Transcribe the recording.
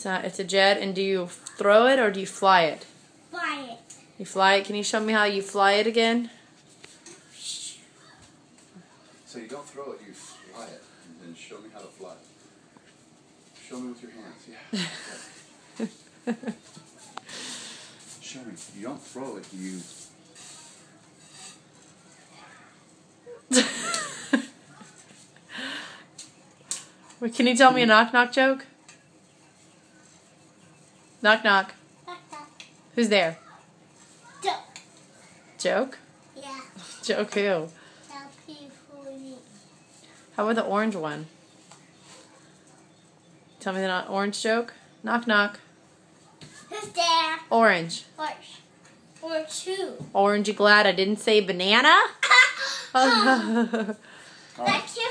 It's a jet, and do you throw it or do you fly it? Fly it. You fly it? Can you show me how you fly it again? So you don't throw it, you fly it, and then show me how to fly it. Show me with your hands, yeah. Show me. You don't throw it, you... Wait, can you tell me a knock-knock joke? Knock-knock. Knock, knock. Who's there? Joke. Joke? Yeah. Joke who? Now people eat. How about the orange one? Tell me the orange joke. Knock-knock. Who's there? Orange. Or two. Orange, you glad I didn't say banana? That's your